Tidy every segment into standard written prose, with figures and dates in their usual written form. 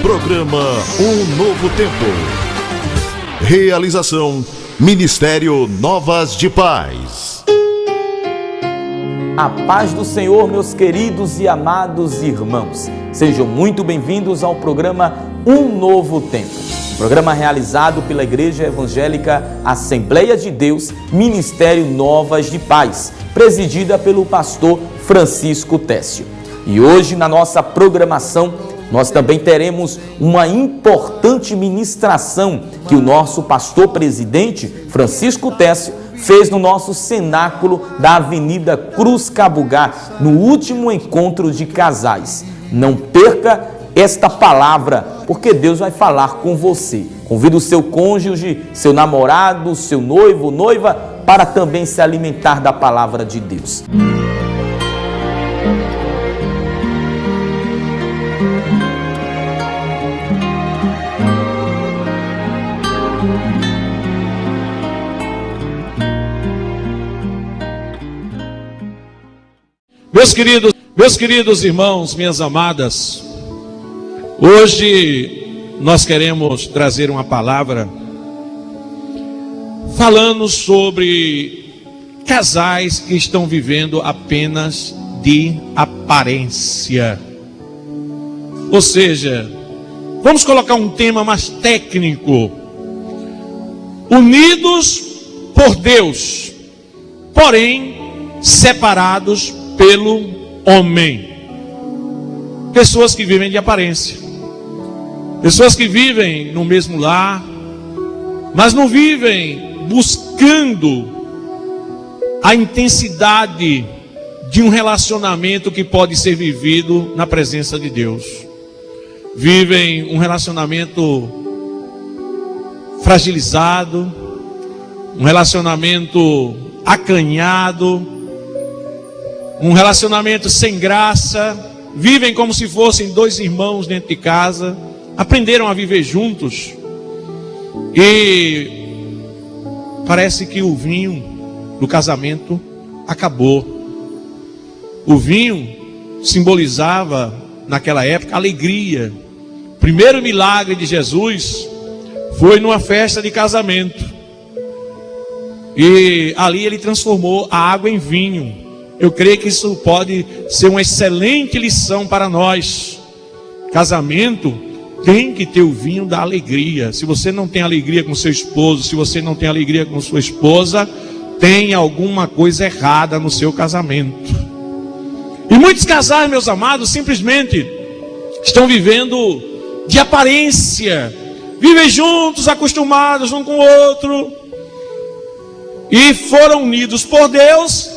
Programa Um Novo Tempo. Realização Ministério Novas de Paz. A paz do Senhor, meus queridos e amados irmãos. Sejam muito bem-vindos ao programa Um Novo Tempo. Um programa realizado pela Igreja Evangélica Assembleia de Deus, Ministério Novas de Paz, presidida pelo pastor Francisco Técio. E hoje, na nossa programação, nós também teremos uma importante ministração que o nosso pastor presidente, Francisco Técio, fez no nosso cenáculo da Avenida Cruz Cabugá, no último encontro de casais. Não perca esta palavra, porque Deus vai falar com você. Convida o seu cônjuge, seu namorado, seu noivo, noiva, para também se alimentar da palavra de Deus. Meus queridos irmãos, minhas amadas, hoje nós queremos trazer uma palavra falando sobre casais que estão vivendo apenas de aparência. Ou seja, vamos colocar um tema mais técnico: unidos por Deus, porém separados pelo homem. Pessoas que vivem de aparência, pessoas que vivem no mesmo lar, mas não vivem buscando a intensidade de um relacionamento que pode ser vivido na presença de Deus. Vivem um relacionamento fragilizado, um relacionamento acanhado, um relacionamento sem graça. Vivem como se fossem dois irmãos dentro de casa, aprenderam a viver juntos e parece que o vinho do casamento acabou. O vinho simbolizava naquela época alegria. O primeiro milagre de Jesus foi numa festa de casamento, e ali ele transformou a água em vinho. Eu creio que isso pode ser uma excelente lição para nós. Casamento tem que ter o vinho da alegria. Se você não tem alegria com seu esposo, se você não tem alegria com sua esposa, tem alguma coisa errada no seu casamento. E muitos casais, meus amados, simplesmente estão vivendo de aparência. Vivem juntos, acostumados um com o outro, e foram unidos por Deus,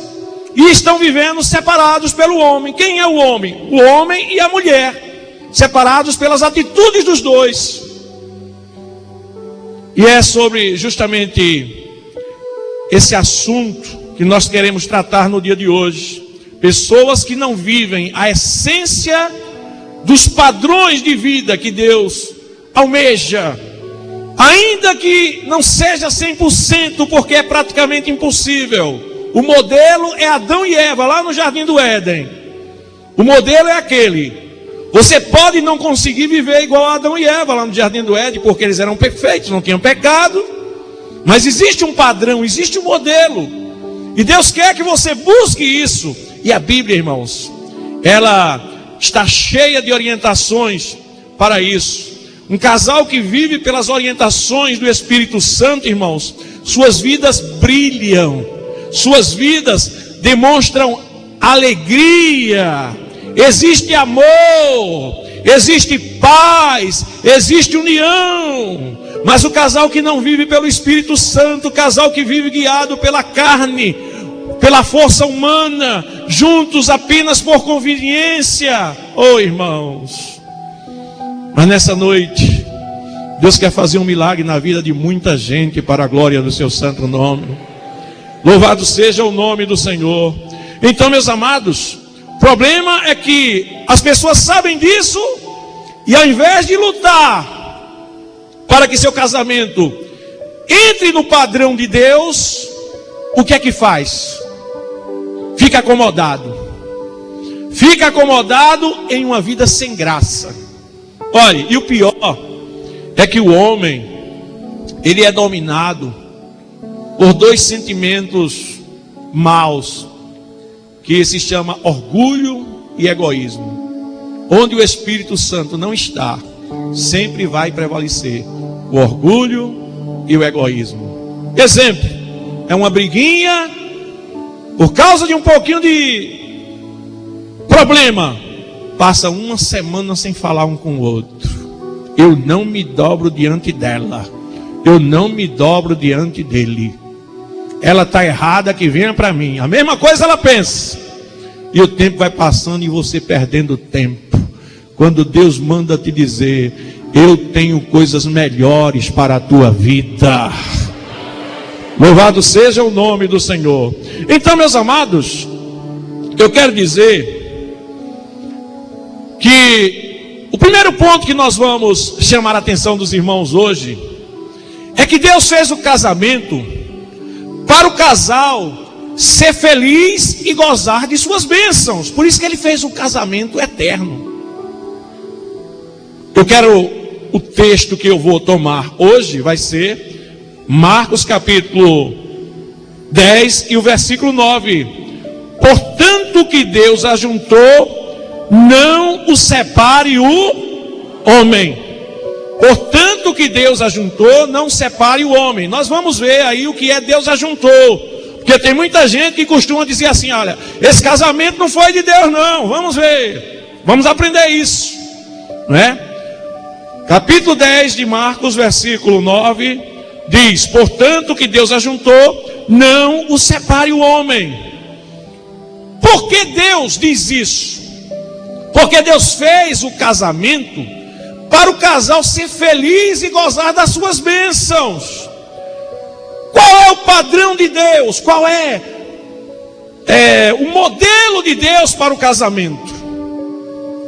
e estão vivendo separados pelo homem. Quem é o homem? O homem e a mulher, separados pelas atitudes dos dois. E é sobre justamente esse assunto que nós queremos tratar no dia de hoje. Pessoas que não vivem a essência dos padrões de vida que Deus almeja, ainda que não seja 100%, porque é praticamente impossível. O modelo é Adão e Eva, lá no Jardim do Éden. O modelo é aquele. Você pode não conseguir viver igual a Adão e Eva lá no Jardim do Éden, porque eles eram perfeitos, não tinham pecado. Mas existe um padrão, existe um modelo. E Deus quer que você busque isso. E a Bíblia, irmãos, ela está cheia de orientações para isso. Um casal que vive pelas orientações do Espírito Santo, irmãos, suas vidas brilham. Suas vidas demonstram alegria, existe amor, existe paz, existe união. Mas o casal que não vive pelo Espírito Santo, o casal que vive guiado pela carne, pela força humana, juntos apenas por conveniência, oh irmãos. Mas nessa noite, Deus quer fazer um milagre na vida de muita gente para a glória do seu santo nome. Louvado seja o nome do Senhor. Então, meus amados, o problema é que as pessoas sabem disso, e ao invés de lutar para que seu casamento entre no padrão de Deus, o que é que faz? Fica acomodado. Fica acomodado em uma vida sem graça. Olha, e o pior é que o homem, ele é dominado por dois sentimentos maus, que se chama orgulho e egoísmo. Onde o Espírito Santo não está, sempre vai prevalecer o orgulho e o egoísmo. Exemplo, é uma briguinha por causa de um pouquinho de problema, passa uma semana sem falar um com o outro. Eu não me dobro diante dela, eu não me dobro diante dele. Ela está errada, que venha para mim. A mesma coisa ela pensa. E o tempo vai passando e você perdendo tempo. Quando Deus manda te dizer: eu tenho coisas melhores para a tua vida. Louvado seja o nome do Senhor. Então, meus amados, eu quero dizer que o primeiro ponto que nós vamos chamar a atenção dos irmãos hoje é que Deus fez o casamento para o casal ser feliz e gozar de suas bênçãos. Por isso que Ele fez um casamento eterno. Eu quero, o texto que eu vou tomar hoje vai ser Marcos capítulo 10 e o versículo 9. Portanto que Deus ajuntou, não o separe o homem. Portanto que Deus ajuntou, não separe o homem. Nós vamos ver aí o que é Deus ajuntou. Porque tem muita gente que costuma dizer assim: olha, esse casamento não foi de Deus não. Vamos ver, vamos aprender isso, não é? Capítulo 10 de Marcos, versículo 9, diz: portanto que Deus ajuntou, não o separe o homem. Por que Deus diz isso? Porque Deus fez o casamento para o casal ser feliz e gozar das suas bênçãos. Qual é o padrão de Deus? Qual é o modelo de Deus para o casamento?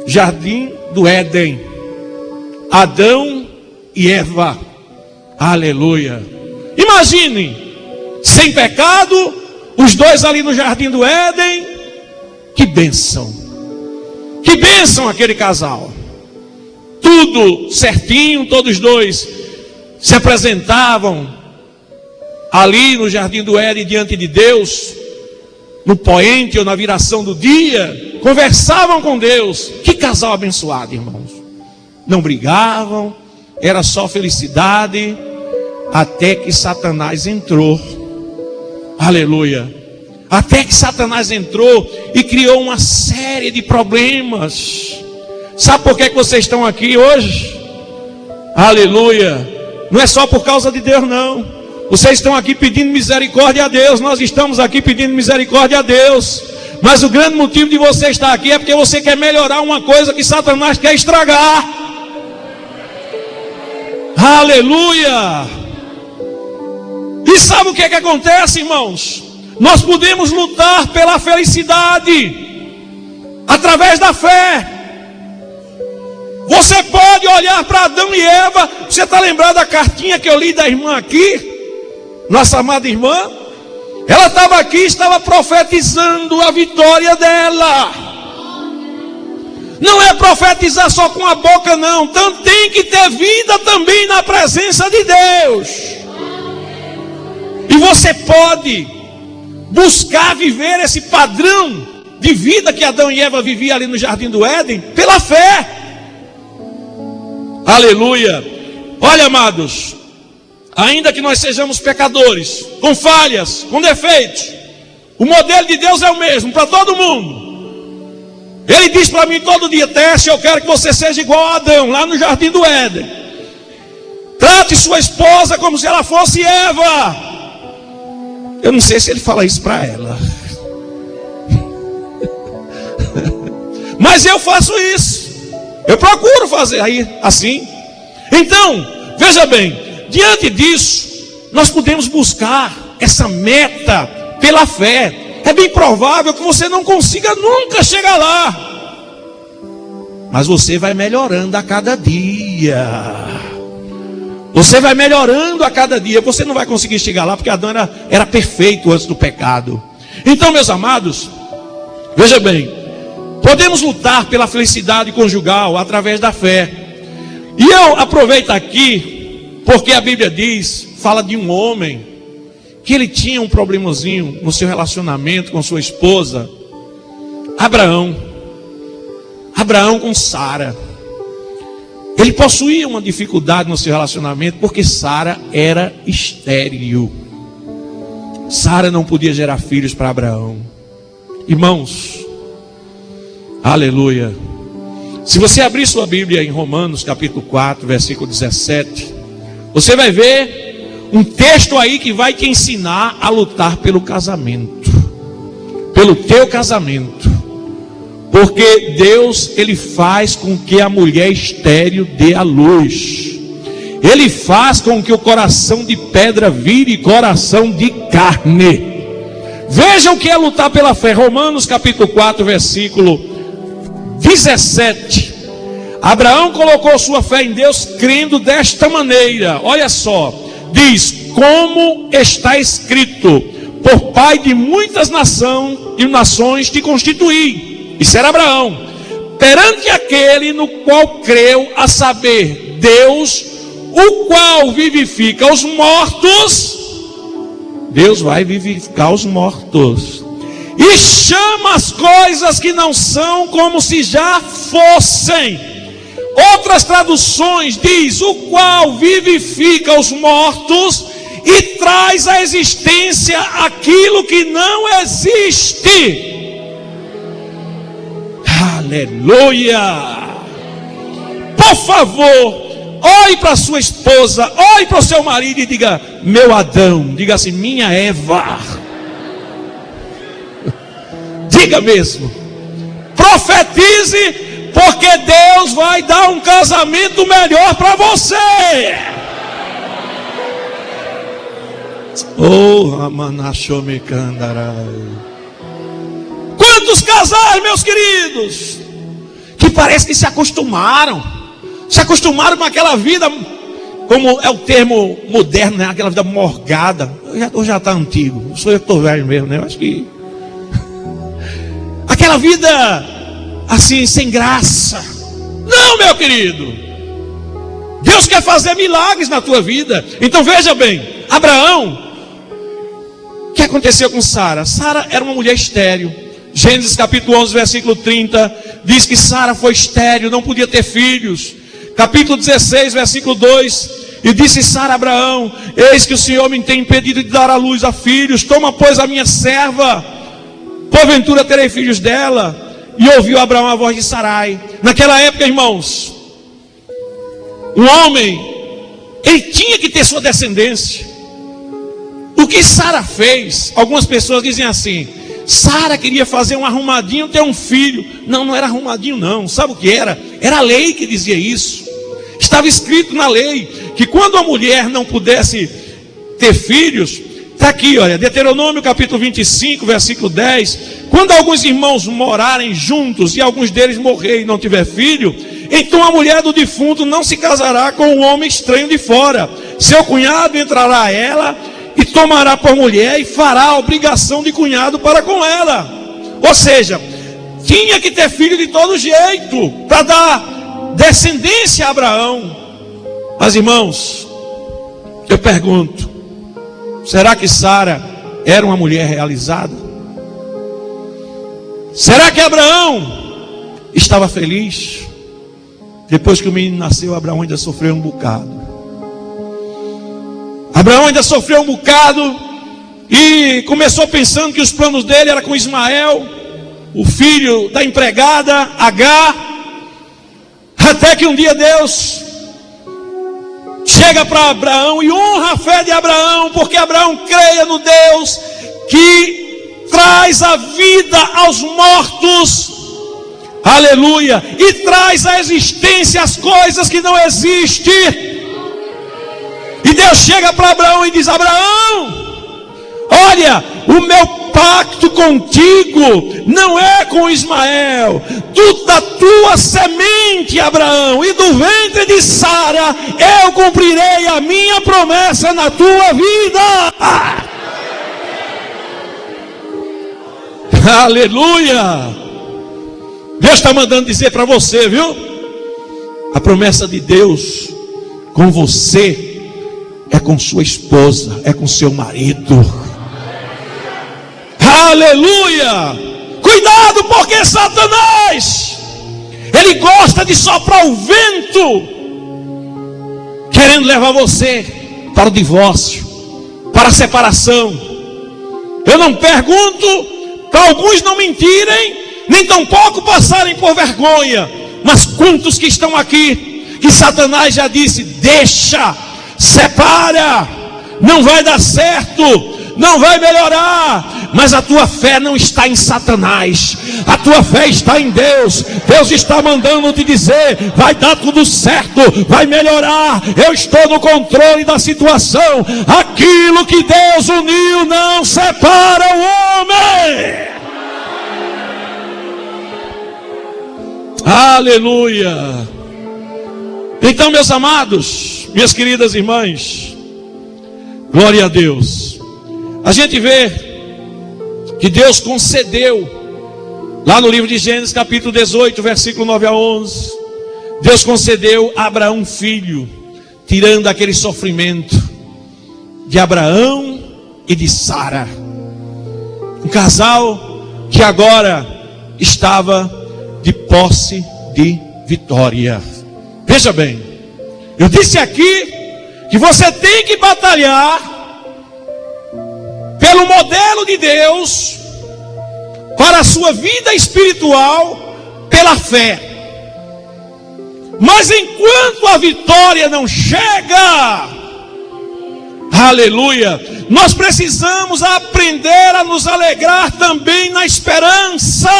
Jardim do Éden, Adão e Eva. Aleluia. Imagine, sem pecado, os dois ali no Jardim do Éden. Que bênção. Que bênção aquele casal. Tudo certinho, todos dois se apresentavam ali no Jardim do Éden diante de Deus, no poente ou na viração do dia, conversavam com Deus. Que casal abençoado, irmãos. Não brigavam, era só felicidade, até que Satanás entrou. Aleluia. Até que Satanás entrou e criou uma série de problemas. Sabe por que vocês estão aqui hoje? Aleluia. Não é só por causa de Deus não. Vocês estão aqui pedindo misericórdia a Deus. Nós estamos aqui pedindo misericórdia a Deus. Mas o grande motivo de você estar aqui é porque você quer melhorar uma coisa que Satanás quer estragar. Aleluia. E sabe o que acontece, irmãos? Nós podemos lutar pela felicidade através da fé. Você pode olhar para Adão e Eva. Você está lembrado da cartinha que eu li da irmã aqui? Nossa amada irmã. Ela estava aqui, estava profetizando a vitória dela. Não é profetizar só com a boca não. Então tem que ter vida também na presença de Deus. E você pode buscar viver esse padrão de vida que Adão e Eva viviam ali no Jardim do Éden pela fé. Aleluia. Olha, amados, ainda que nós sejamos pecadores, com falhas, com defeitos, o modelo de Deus é o mesmo para todo mundo. Ele diz para mim todo dia: Teste, eu quero que você seja igual a Adão, lá no Jardim do Éden. Trate sua esposa como se ela fosse Eva. Eu não sei se ele fala isso para ela. Mas eu faço isso. Eu procuro fazer aí assim. Então, veja bem, diante disso, nós podemos buscar essa meta pela fé. É bem provável que você não consiga nunca chegar lá, mas você vai melhorando a cada dia. Você vai melhorando a cada dia. Você não vai conseguir chegar lá, porque Adão era perfeito antes do pecado. Então, meus amados, veja bem, podemos lutar pela felicidade conjugal através da fé. E eu aproveito aqui, porque a Bíblia fala de um homem, que ele tinha um problemazinho no seu relacionamento com sua esposa, Abraão com Sara. Ele possuía uma dificuldade no seu relacionamento, porque Sara era estéril. Sara não podia gerar filhos para Abraão. Irmãos, aleluia. Se você abrir sua Bíblia em Romanos capítulo 4, versículo 17, você vai ver um texto aí que vai te ensinar a lutar pelo casamento, pelo teu casamento. Porque Deus, Ele faz com que a mulher estéril dê à luz. Ele faz com que o coração de pedra vire coração de carne. Veja o que é lutar pela fé. Romanos capítulo 4, versículo 17. Abraão colocou sua fé em Deus, crendo desta maneira. Olha só, diz: como está escrito, por pai de muitas nações te constituí. Isso era Abraão. Perante aquele no qual creu, a saber, Deus, o qual vivifica os mortos. Deus vai vivificar os mortos e chama as coisas que não são como se já fossem. Outras traduções diz: o qual vivifica os mortos e traz à existência aquilo que não existe. Aleluia! Por favor, olhe para sua esposa, olhe para o seu marido e diga: meu Adão. Diga assim: minha Eva. Diga mesmo. Profetize, porque Deus vai dar um casamento melhor para você. Oh, Ramanashomekandarai. Quantos casais, meus queridos, que parece que se acostumaram com aquela vida, como é o termo moderno, né? Aquela vida morgada. Hoje já está antigo, sou eu que estou velho mesmo, né? Eu acho que aquela vida assim, sem graça. Não, meu querido, Deus quer fazer milagres na tua vida. Então veja bem, Abraão, o que aconteceu com Sara? Sara era uma mulher estéril. Gênesis capítulo 11, versículo 30, diz que Sara foi estéril, não podia ter filhos. Capítulo 16, versículo 2, e disse Sara a Abraão: eis que o Senhor me tem impedido de dar à luz a filhos, toma pois a minha serva, porventura terei filhos dela. E ouviu Abraão a voz de Sarai. Naquela época, irmãos, o homem, ele tinha que ter sua descendência. O que Sara fez? Algumas pessoas dizem assim: Sara queria fazer um arrumadinho, ter um filho. Não, não era arrumadinho não. Sabe o que era? Era a lei que dizia isso. Estava escrito na lei que quando a mulher não pudesse ter filhos, está aqui, olha, Deuteronômio capítulo 25, versículo 10. Quando alguns irmãos morarem juntos e alguns deles morrer e não tiver filho, então a mulher do defunto não se casará com um homem estranho de fora. Seu cunhado entrará a ela e tomará por mulher e fará a obrigação de cunhado para com ela. Ou seja, tinha que ter filho de todo jeito para dar descendência a Abraão. Mas irmãos, eu pergunto: será que Sara era uma mulher realizada? Será que Abraão estava feliz? Depois que o menino nasceu, Abraão ainda sofreu um bocado. Abraão ainda sofreu um bocado e começou pensando que os planos dele eram com Ismael, o filho da empregada Agar. Até que um dia Deus chega para Abraão e honra a fé de Abraão, porque Abraão creia no Deus que traz a vida aos mortos, aleluia, e traz à existência as coisas que não existem. E Deus chega para Abraão e diz: Abraão, olha, o meu pacto contigo não é com Ismael, da tua semente, Abraão, e do ventre de Sara eu cumprirei a minha promessa na tua vida. Aleluia! Deus está mandando dizer para você, viu? A promessa de Deus com você é com sua esposa, é com seu marido. Aleluia! Cuidado, porque Satanás, ele gosta de soprar o vento, querendo levar você para o divórcio, para a separação. Eu não pergunto para alguns não mentirem, nem tampouco passarem por vergonha, mas quantos que estão aqui, que Satanás já disse: deixa, separa, não vai dar certo, não vai melhorar. Mas a tua fé não está em Satanás, a tua fé está em Deus. Deus está mandando te dizer: vai dar tudo certo, vai melhorar, eu estou no controle da situação. Aquilo que Deus uniu não separa o homem. Aleluia. Então, meus amados, minhas queridas irmãs, glória a Deus. A gente vê que Deus concedeu, lá no livro de Gênesis capítulo 18, versículo 9 a 11, Deus concedeu a Abraão um filho, tirando aquele sofrimento de Abraão e de Sara, um casal que agora estava de posse de vitória. Veja bem, eu disse aqui que você tem que batalhar pelo modelo de Deus para a sua vida espiritual pela fé. Mas enquanto a vitória não chega, aleluia, nós precisamos aprender a nos alegrar também na esperança.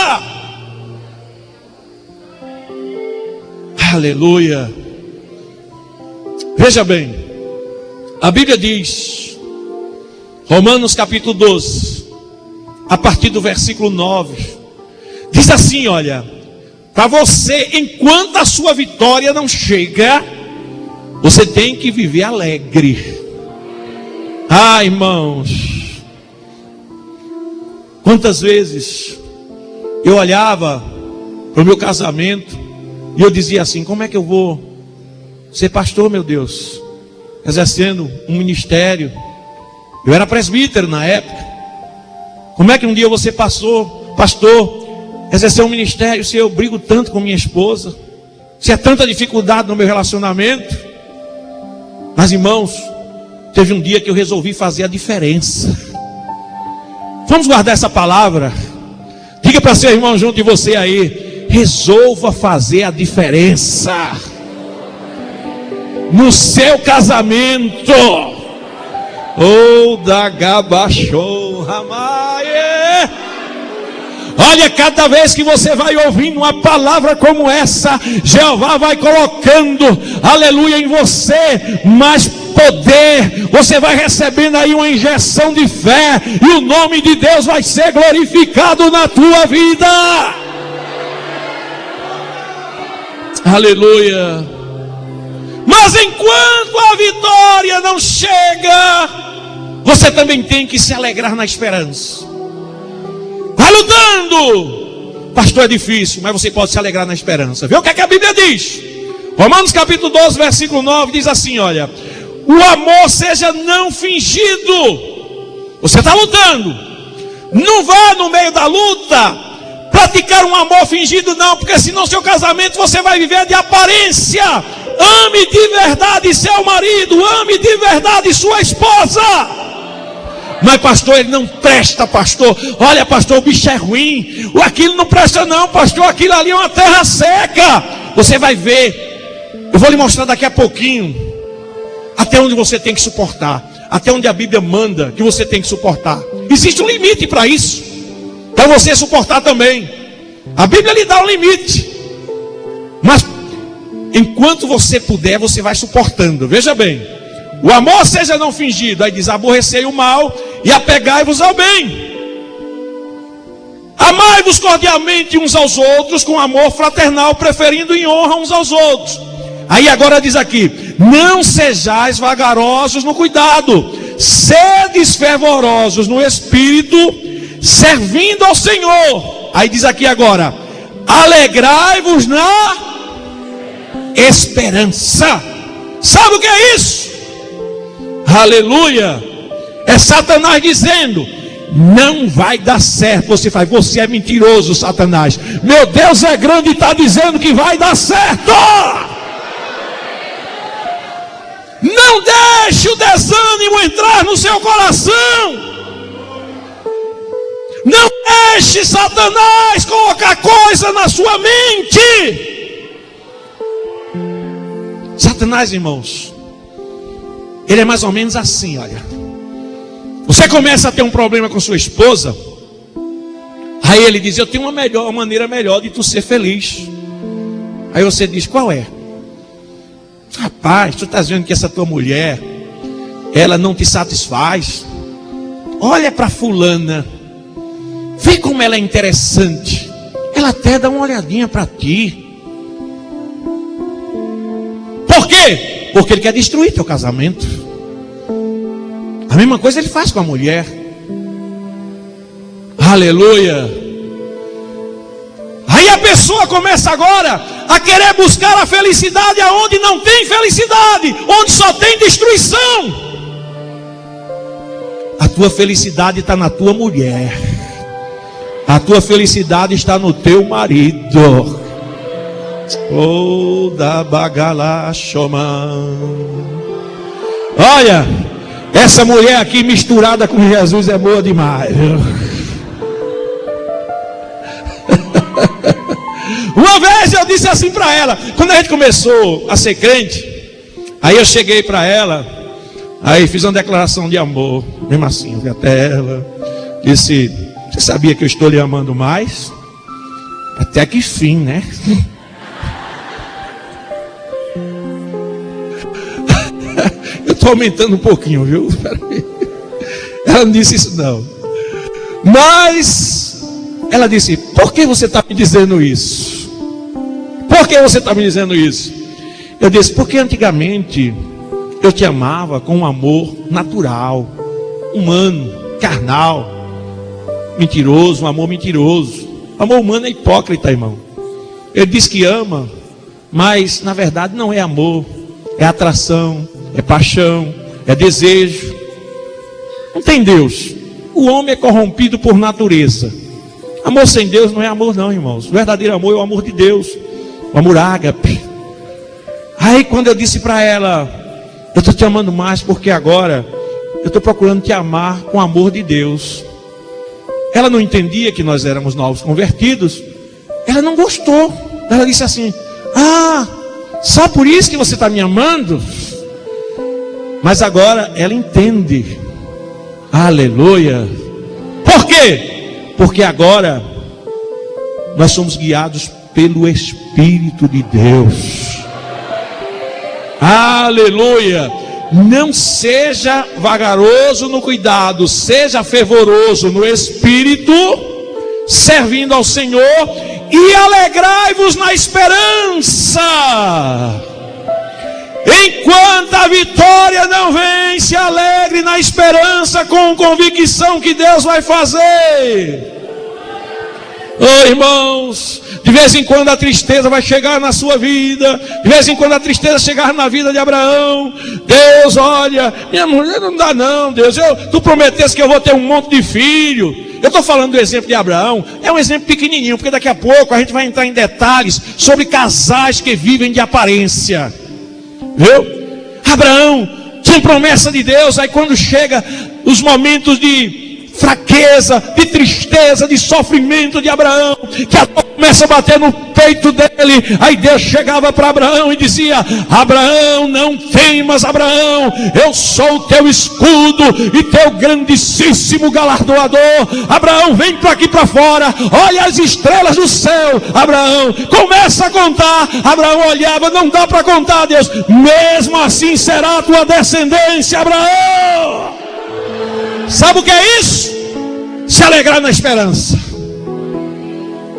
Aleluia. Veja bem, a Bíblia diz, Romanos capítulo 12, a partir do versículo 9, diz assim: olha, para você, enquanto a sua vitória não chega, você tem que viver alegre. Ah, irmãos, quantas vezes eu olhava para o meu casamento e eu dizia assim: como é que eu vou ser pastor, meu Deus, exercendo um ministério? Eu era presbítero na época. Como é que um dia você pastor, exercer um ministério, se eu brigo tanto com minha esposa, se há tanta dificuldade no meu relacionamento? Mas, irmãos, teve um dia que eu resolvi fazer a diferença. Vamos guardar essa palavra. Diga para seu irmão junto de você aí: resolva fazer a diferença no seu casamento. Oh, da gabachou, ramaie. Olha, cada vez que você vai ouvindo uma palavra como essa, Jeová vai colocando, aleluia, em você mais poder. Você vai recebendo aí uma injeção de fé, e o nome de Deus vai ser glorificado na tua vida. Aleluia. Mas enquanto a vitória não chega, você também tem que se alegrar na esperança. Vai lutando. Pastor, é difícil, mas você pode se alegrar na esperança. Vê o que é que a Bíblia diz? Romanos capítulo 12, versículo 9, diz assim: olha, o amor seja não fingido. Você está lutando, não vá no meio da luta praticar um amor fingido, não, porque senão seu casamento você vai viver de aparência. Ame de verdade seu marido, ame de verdade sua esposa. Mas pastor, ele não presta, pastor. Olha, pastor, o bicho é ruim, aquilo não presta não, pastor, aquilo ali é uma terra seca. Você vai ver, eu vou lhe mostrar daqui a pouquinho até onde você tem que suportar, até onde a Bíblia manda que você tem que suportar. Existe um limite para isso, para você suportar também. A Bíblia lhe dá um limite, mas enquanto você puder, você vai suportando. Veja bem, o amor seja não fingido. Aí diz: aborrecei o mal e apegai-vos ao bem. Amai-vos cordialmente uns aos outros com amor fraternal, preferindo em honra uns aos outros. Aí agora diz aqui: não sejais vagarosos no cuidado, sedes fervorosos no espírito, servindo ao Senhor. Aí diz aqui agora: alegrai-vos na esperança. Sabe o que é isso? Aleluia! É Satanás dizendo: não vai dar certo. Você faz, você é mentiroso, Satanás. Meu Deus é grande e está dizendo que vai dar certo. Não deixe o desânimo entrar no seu coração. Não deixe Satanás colocar coisa na sua mente. Satanás, irmãos, ele é mais ou menos assim, olha. Você começa a ter um problema com sua esposa, aí ele diz: eu tenho uma maneira melhor de tu ser feliz. Aí você diz: qual é? Rapaz, tu está vendo que essa tua mulher, ela não te satisfaz? Olha para fulana, vê como ela é interessante, ela até dá uma olhadinha para ti. Por quê? Porque ele quer destruir teu casamento. A mesma coisa ele faz com a mulher. Aleluia. Aí a pessoa começa agora a querer buscar a felicidade aonde não tem felicidade, onde só tem destruição. A tua felicidade está na tua mulher. A tua felicidade está no teu marido. Oh, da bagala choman. Olha, essa mulher aqui misturada com Jesus é boa demais. Uma vez eu disse assim para ela, quando a gente começou a ser crente, aí eu cheguei para ela, aí fiz uma declaração de amor, mesmo assim, eu fui até ela, disse: você sabia que eu estou lhe amando mais? Até que fim, né? Eu estou aumentando um pouquinho, viu? Ela não disse isso não. Mas ela disse: por que você está me dizendo isso? Por que você está me dizendo isso? Eu disse: porque antigamente eu te amava com um amor natural, humano, carnal, mentiroso, um amor mentiroso. O amor humano é hipócrita, irmão. Ele diz que ama, mas na verdade não é amor, é atração, é paixão, é desejo. Não tem Deus. O homem é corrompido por natureza. Amor sem Deus não é amor não, irmãos. O verdadeiro amor é o amor de Deus, o amor ágape. Aí quando eu disse para ela: eu estou te amando mais porque agora eu estou procurando te amar com o amor de Deus. Ela não entendia que nós éramos novos convertidos. Ela não gostou. Ela disse assim: ah, só por isso que você está me amando? Mas agora ela entende. Aleluia. Por quê? Porque agora nós somos guiados pelo Espírito de Deus. Aleluia. Não seja vagaroso no cuidado, seja fervoroso no Espírito, servindo ao Senhor, e alegrai-vos na esperança. Enquanto a vitória não vem, se alegre na esperança, com convicção que Deus vai fazer. Oh, irmãos, de vez em quando a tristeza vai chegar na sua vida. De vez em quando a tristeza chegar na vida de Abraão. Deus, olha, minha mulher não dá não, Deus. Tu prometeste que eu vou ter um monte de filho. Eu estou falando do exemplo de Abraão. É um exemplo pequenininho, porque daqui a pouco a gente vai entrar em detalhes sobre casais que vivem de aparência. Viu? Abraão tinha promessa de Deus. Aí quando chega os momentos de fraqueza, de tristeza, de sofrimento de Abraão, que a dor começa a bater no peito dele, aí Deus chegava para Abraão e dizia: Abraão, não temas, Abraão, eu sou o teu escudo e teu grandíssimo galardoador. Abraão, vem para aqui para fora, olha as estrelas do céu. Abraão, começa a contar. Abraão olhava: não dá para contar, Deus. Mesmo assim será a tua descendência, Abraão. Sabe o que é isso? Se alegrar na esperança.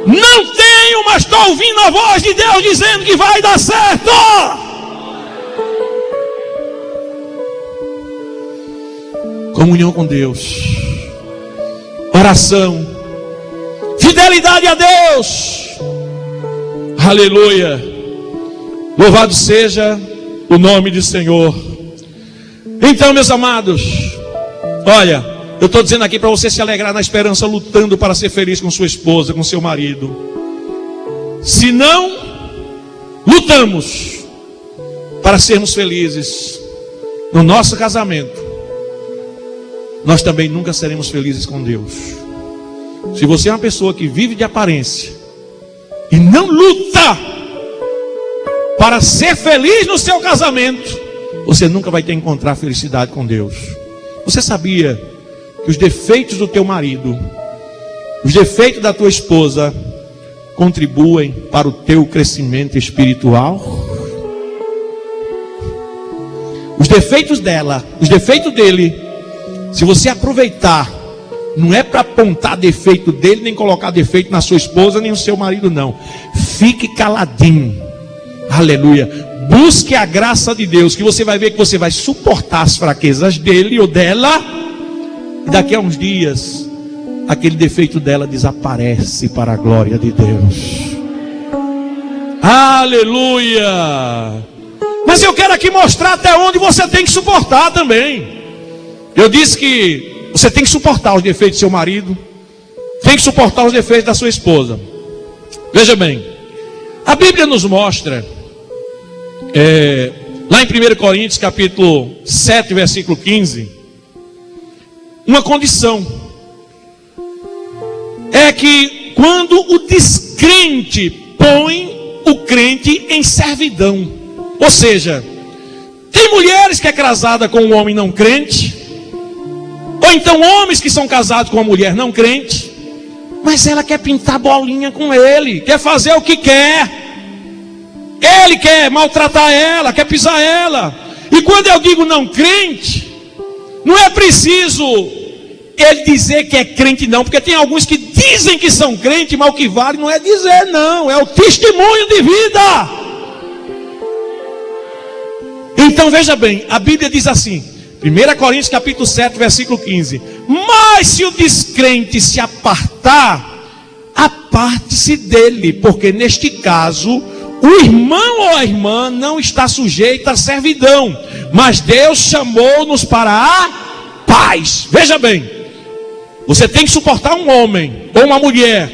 Não tenho, mas estou ouvindo a voz de Deus dizendo que vai dar certo. Comunhão com Deus, oração, fidelidade a Deus. Aleluia. Louvado seja o nome do Senhor. Então, meus amados, olha, eu estou dizendo aqui para você se alegrar na esperança, lutando para ser feliz com sua esposa, com seu marido. Se não lutamos para sermos felizes no nosso casamento, nós também nunca seremos felizes com Deus. Se você é uma pessoa que vive de aparência e não luta para ser feliz no seu casamento, você nunca vai ter encontrar felicidade com Deus. Você sabia que os defeitos do teu marido, os defeitos da tua esposa, contribuem para o teu crescimento espiritual? Os defeitos dela, os defeitos dele, se você aproveitar, não é para apontar defeito dele, nem colocar defeito na sua esposa, nem no seu marido, não. Fique caladinho. Aleluia. Busque a graça de Deus, que você vai ver que você vai suportar as fraquezas dele ou dela, e daqui a uns dias aquele defeito dela desaparece para a glória de Deus. Aleluia. Mas eu quero aqui mostrar até onde você tem que suportar também. Eu disse que você tem que suportar os defeitos do seu marido, tem que suportar os defeitos da sua esposa. Veja bem, a Bíblia nos mostra lá em 1 Coríntios capítulo 7, versículo 15, uma condição. É que quando o descrente põe o crente em servidão, ou seja, tem mulheres que é casada com um homem não crente, ou então homens que são casados com uma mulher não crente, mas ela quer pintar bolinha com ele, quer fazer o que quer. Ele quer maltratar ela, quer pisar ela. E quando eu digo não crente, não é preciso ele dizer que é crente não, porque tem alguns que dizem que são crente, mas o que vale não é dizer não, é o testemunho de vida. Então veja bem, a Bíblia diz assim, 1 Coríntios capítulo 7, versículo 15: mas se o descrente se apartar, aparte-se dele, porque neste caso o irmão ou a irmã não está sujeito à servidão, mas Deus chamou-nos para a paz. Veja bem, você tem que suportar um homem ou uma mulher,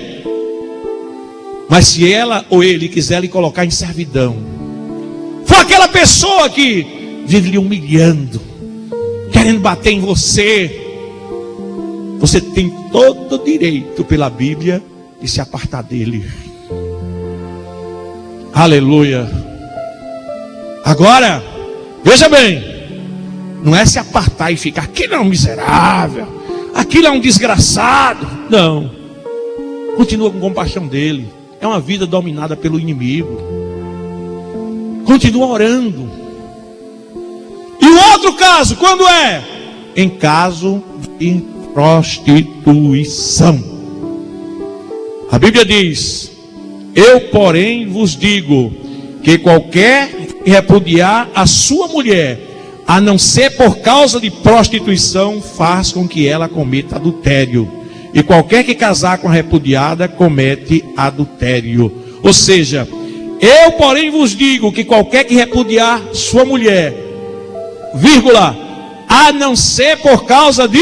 mas se ela ou ele quiser lhe colocar em servidão, for aquela pessoa que vive lhe humilhando, querendo bater em você, você tem todo o direito pela Bíblia de se apartar dele. Aleluia. Agora, veja bem, não é se apartar e ficar, aquilo é um miserável, aquilo é um desgraçado. Não, continua com compaixão dele. É uma vida dominada pelo inimigo. Continua orando. E o outro caso, quando é? Em caso de prostituição. A Bíblia diz: eu, porém, vos digo que qualquer que repudiar a sua mulher, a não ser por causa de prostituição, faz com que ela cometa adultério. E qualquer que casar com a repudiada, comete adultério. Ou seja, eu, porém, vos digo que qualquer que repudiar sua mulher, vírgula, a não ser por causa de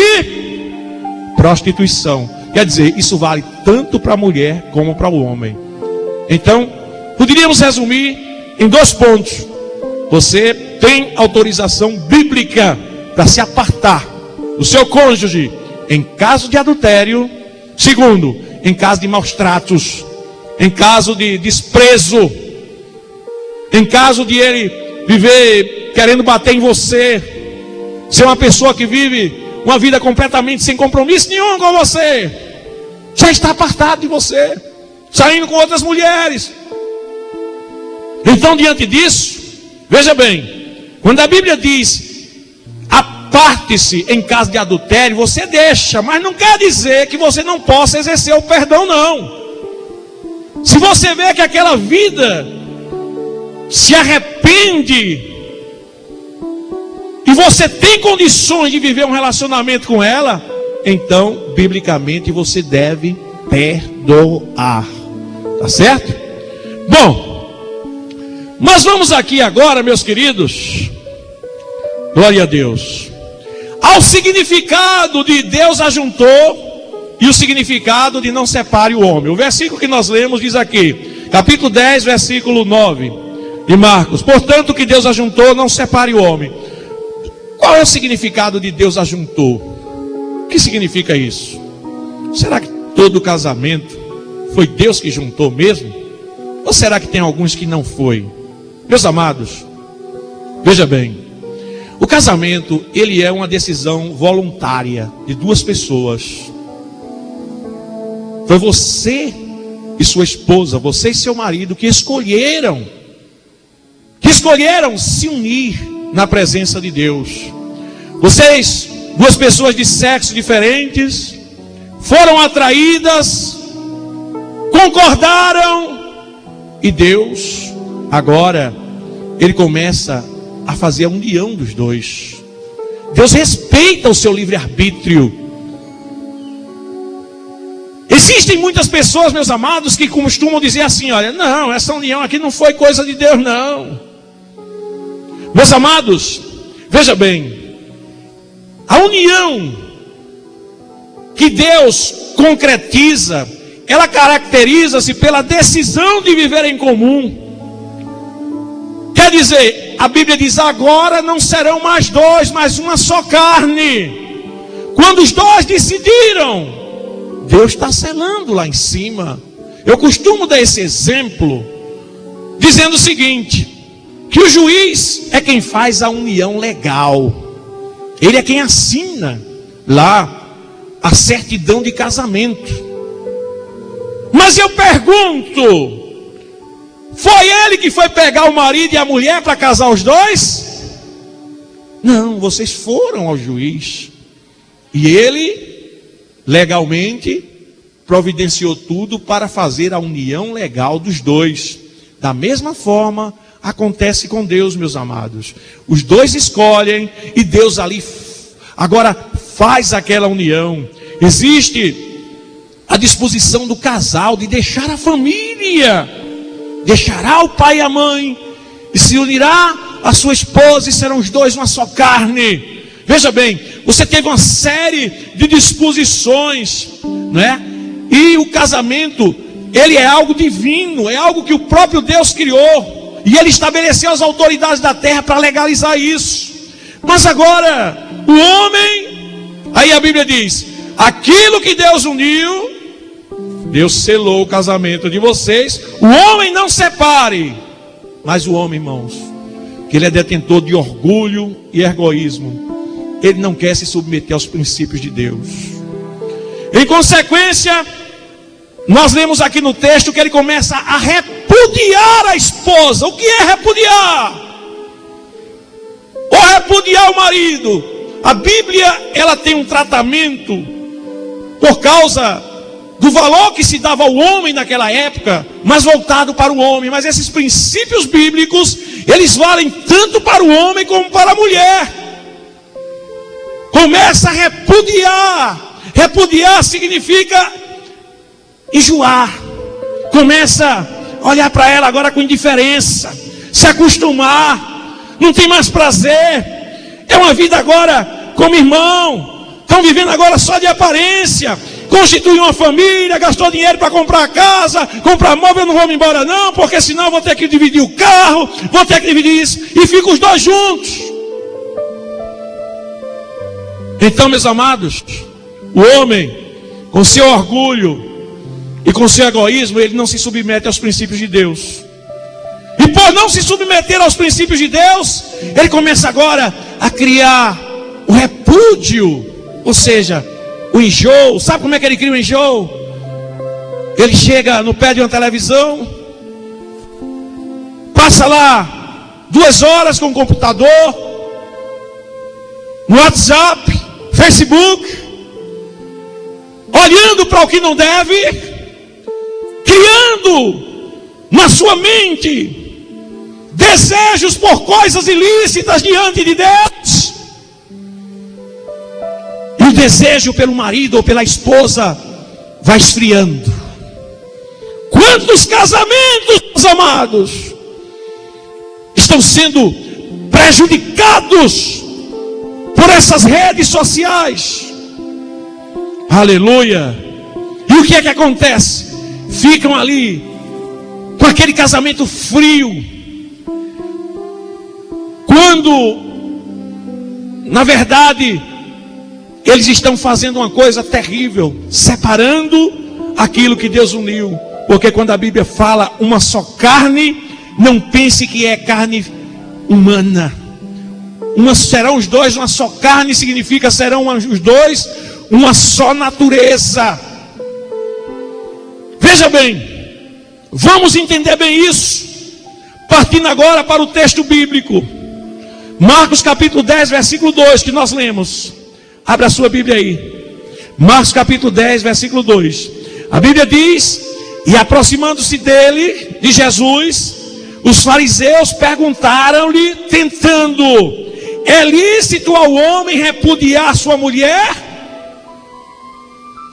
prostituição. Quer dizer, isso vale tanto para a mulher como para o homem. Então, poderíamos resumir em 2 pontos. Você tem autorização bíblica para se apartar do seu cônjuge em caso de adultério. Segundo, em caso de maus tratos, em caso de desprezo, em caso de ele viver querendo bater em você, ser uma pessoa que vive uma vida completamente sem compromisso nenhum com você, já está apartado de você, saindo com outras mulheres. Então, diante disso, veja bem, quando a Bíblia diz aparte-se em caso de adultério, você deixa, mas não quer dizer que você não possa exercer o perdão, não. Se você vê que aquela vida se arrepende e você tem condições de viver um relacionamento com ela, então, biblicamente, você deve perdoar. Tá certo? Bom, Mas vamos aqui agora, meus queridos, glória a Deus, ao significado de Deus ajuntou e o significado de não separe o homem. O versículo que nós lemos diz aqui, capítulo 10, versículo 9 de Marcos: portanto, que Deus ajuntou, não separe o homem. Qual é o significado de Deus ajuntou? O que significa isso? Será que todo casamento foi Deus que juntou mesmo? Ou será que tem alguns que não foi? Meus amados, veja bem, o casamento, ele é uma decisão voluntária de duas pessoas. Foi você e sua esposa, você e seu marido que escolheram se unir na presença de Deus. Vocês, duas pessoas de sexo diferentes, foram atraídas, concordaram, e Deus, agora, Ele começa a fazer a união dos dois. Deus respeita o seu livre-arbítrio. Existem muitas pessoas, meus amados, que costumam dizer assim: olha, não, essa união aqui não foi coisa de Deus, não. Meus amados, veja bem, a união que Deus concretiza, ela caracteriza-se pela decisão de viver em comum. Quer dizer, a Bíblia diz: agora não serão mais dois, mas uma só carne. Quando os dois decidiram, Deus está selando lá em cima. Eu costumo dar esse exemplo, dizendo o seguinte: que o juiz é quem faz a união legal. Ele é quem assina lá a certidão de casamento. Mas eu pergunto, foi ele que foi pegar o marido e a mulher para casar os dois? Não, vocês foram ao juiz. E ele, legalmente, providenciou tudo para fazer a união legal dos dois. Da mesma forma, acontece com Deus, meus amados. Os dois escolhem e Deus ali agora faz aquela união. Existe a disposição do casal de deixar a família, deixará o pai e a mãe e se unirá a sua esposa e serão os dois uma só carne. Veja bem, você teve uma série de disposições, não é? E o casamento, ele é algo divino, é algo que o próprio Deus criou, e ele estabeleceu as autoridades da terra para legalizar isso. Mas agora, o homem, aí a Bíblia diz: aquilo que Deus uniu, Deus selou o casamento de vocês. O homem não separe. Mas o homem, irmãos, que ele é detentor de orgulho e egoísmo, ele não quer se submeter aos princípios de Deus. Em consequência, nós lemos aqui no texto que ele começa a repudiar a esposa. O que é repudiar? Ou repudiar o marido? A Bíblia, ela tem um tratamento por causa do valor que se dava ao homem naquela época, mas voltado para o homem. Mas esses princípios bíblicos, eles valem tanto para o homem como para a mulher. Começa a repudiar. Repudiar significa enjoar. Começa a olhar para ela agora com indiferença, se acostumar, não tem mais prazer. É uma vida agora como irmão, estão vivendo agora só de aparência. Constitui uma família, gastou dinheiro para comprar casa, comprar móvel. Eu não vou me embora não, porque senão eu vou ter que dividir o carro, vou ter que dividir isso, e ficam os dois juntos. Então, meus amados, o homem, com seu orgulho e com seu egoísmo, ele não se submete aos princípios de Deus. E por não se submeter aos princípios de Deus, ele começa agora a criar o repúdio, ou seja, o enjoo. Sabe como é que ele cria o enjoo? Ele chega no pé de uma televisão, passa lá 2 horas com o computador, no WhatsApp, Facebook, olhando para o que não deve, criando na sua mente desejos por coisas ilícitas diante de Deus. E o desejo pelo marido ou pela esposa vai esfriando. Quantos casamentos, meus amados, estão sendo prejudicados por essas redes sociais. Aleluia. E o que é que acontece? Ficam ali com aquele casamento frio, quando na verdade eles estão fazendo uma coisa terrível, separando aquilo que Deus uniu. Porque quando a Bíblia fala uma só carne, não pense que é carne humana. Serão os dois uma só carne, significa serão os dois uma só natureza. Veja bem, vamos entender bem isso, partindo agora para o texto bíblico. Marcos capítulo 10, versículo 2, que nós lemos. Abra a sua Bíblia aí. Marcos capítulo 10, versículo 2. A Bíblia diz: e aproximando-se dele, de Jesus, os fariseus perguntaram-lhe, tentando: é lícito ao homem repudiar sua mulher?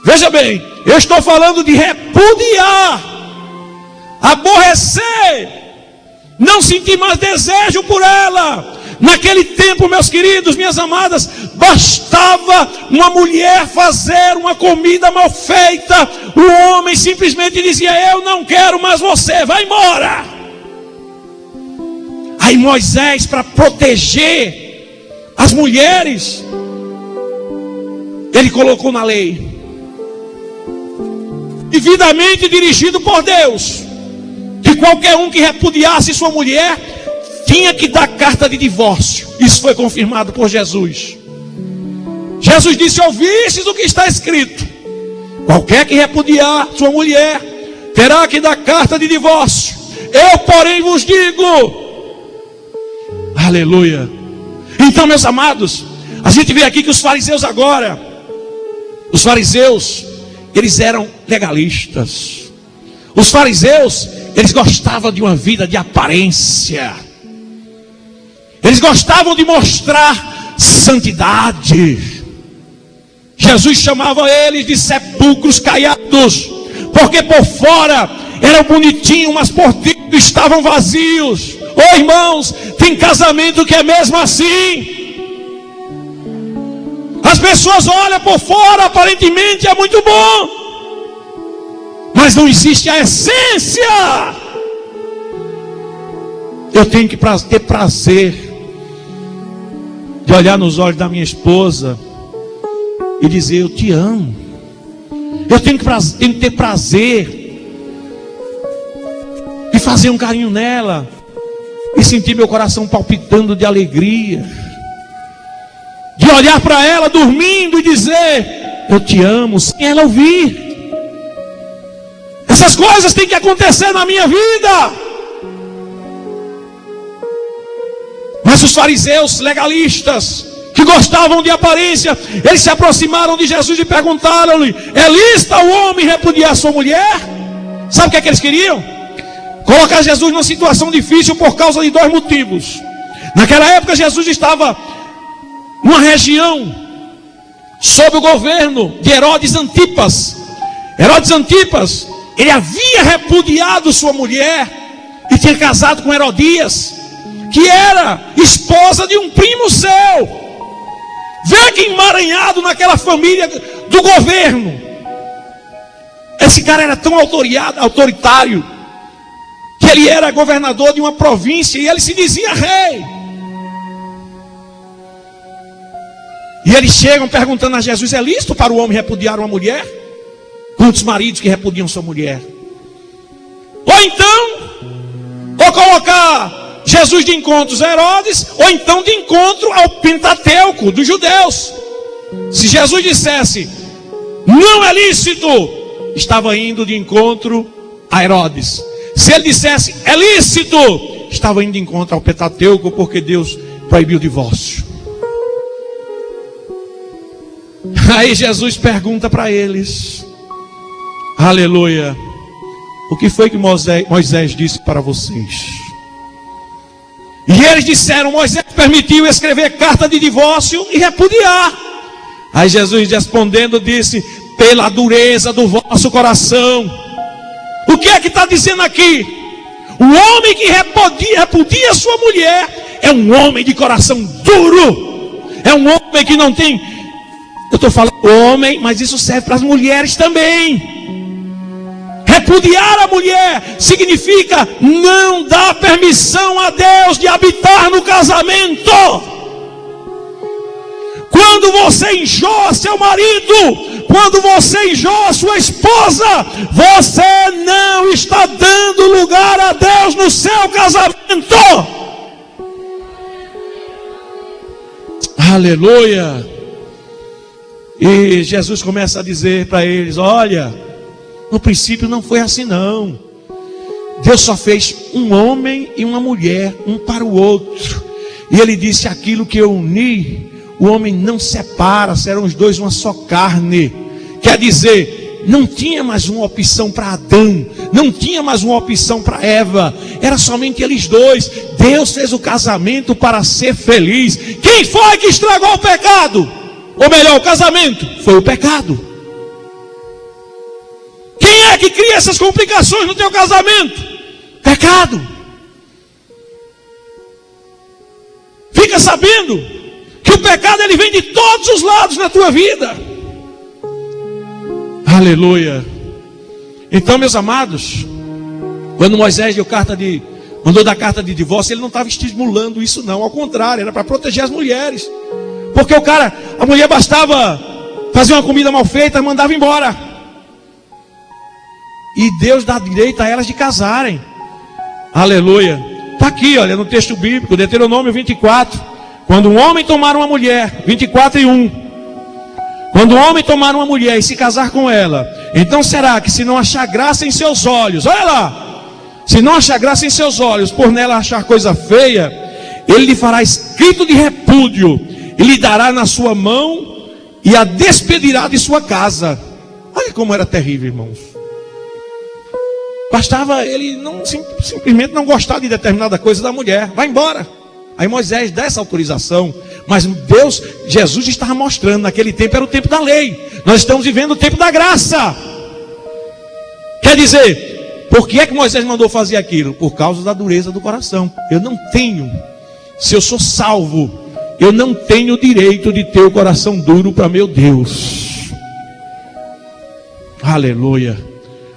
Veja bem, eu estou falando de repudiar, aborrecer, não sentir mais desejo por ela. Naquele tempo, meus queridos, minhas amadas, bastava uma mulher fazer uma comida mal feita, o homem simplesmente dizia: eu não quero mais você, vai embora. Aí Moisés, para proteger as mulheres, ele colocou na lei, devidamente dirigido por Deus, que qualquer um que repudiasse sua mulher tinha que dar carta de divórcio. Isso foi confirmado por Jesus. Jesus disse: ouvistes o que está escrito: qualquer que repudiar sua mulher terá que dar carta de divórcio. Eu, porém, vos digo. Aleluia. Então, meus amados, a gente vê aqui que os fariseus agora, eles eram legalistas. Os fariseus, eles gostavam de uma vida de aparência. Eles gostavam de mostrar santidade. Jesus chamava eles de sepulcros caiados, porque por fora eram bonitinhos, mas por dentro estavam vazios. Ô irmãos, tem casamento que é mesmo assim. As pessoas olham por fora, aparentemente é muito bom, mas não existe a essência. Eu tenho que ter prazer de olhar nos olhos da minha esposa e dizer: eu te amo. Eu tenho que ter prazer de fazer um carinho nela e sentir meu coração palpitando de alegria, de olhar para ela dormindo e dizer: eu te amo, sem ela ouvir. Essas coisas têm que acontecer na minha vida. Mas os fariseus legalistas, que gostavam de aparência, eles se aproximaram de Jesus e perguntaram-lhe: é lícito ao homem repudiar sua mulher? Sabe o que é que eles queriam? Colocar Jesus numa situação difícil por causa de dois motivos. Naquela época, Jesus estava numa região sob o governo de Herodes Antipas. Herodes Antipas, ele havia repudiado sua mulher e tinha casado com Herodias, que era esposa de um primo seu. Vê que emaranhado naquela família do governo. Esse cara era tão autoritário, que ele era governador de uma província e ele se dizia rei. E eles chegam perguntando a Jesus: é lícito para o homem repudiar uma mulher? Quantos maridos que repudiam sua mulher? Ou então, ou colocar Jesus de encontros a Herodes, ou então de encontro ao Pentateuco dos judeus. Se Jesus dissesse: não é lícito, estava indo de encontro a Herodes. Se ele dissesse: é lícito, estava indo de encontro ao Pentateuco, porque Deus proibiu o divórcio. Aí Jesus pergunta para eles: aleluia, o que foi que Moisés disse para vocês? E eles disseram: Moisés permitiu escrever carta de divórcio e repudiar. Aí Jesus, respondendo, disse: pela dureza do vosso coração. O que é que está dizendo aqui? O homem que repudia sua mulher é um homem de coração duro. É um homem que não tem... Eu estou falando homem, mas isso serve para as mulheres também. Repudiar a mulher significa não dar permissão a Deus de habitar no casamento. Quando você enjoa seu marido, quando você enjoa sua esposa, você não está dando lugar a Deus no seu casamento. Aleluia. E Jesus começa a dizer para eles: olha, no princípio não foi assim não. Deus só fez um homem e uma mulher, um para o outro. E ele disse: aquilo que eu uni, o homem não separa, serão os dois uma só carne. Quer dizer, não tinha mais uma opção para Adão, não tinha mais uma opção para Eva, era somente eles dois. Deus fez o casamento para ser feliz. Quem foi que estragou o pecado? Ou melhor, o casamento? Foi o pecado. Quem é que cria essas complicações no teu casamento? Pecado. Fica sabendo que o pecado ele vem de todos os lados na tua vida. Aleluia. Então, meus amados, quando Moisés mandou dar carta de divórcio, ele não estava estimulando isso não, ao contrário, era para proteger as mulheres. Porque a mulher bastava fazer uma comida mal feita, mandava embora. E Deus dá direito a elas de casarem. Aleluia. Está aqui, olha, no texto bíblico, Deuteronômio 24. Quando um homem tomar uma mulher, 24:1. Quando um homem tomar uma mulher e se casar com ela, então será que se não achar graça em seus olhos, olha lá, se não achar graça em seus olhos, por nela achar coisa feia, ele lhe fará escrito de repúdio, e lhe dará na sua mão, e a despedirá de sua casa. Olha como era terrível, irmãos. Bastava ele simplesmente não gostar de determinada coisa da mulher, vai embora. Aí Moisés dá essa autorização, mas Deus, Jesus estava mostrando, naquele tempo era o tempo da lei, nós estamos vivendo o tempo da graça. Quer dizer, por que é que Moisés mandou fazer aquilo? Por causa da dureza do coração. Eu não tenho, se eu sou salvo, eu não tenho o direito de ter o coração duro para meu Deus. Aleluia,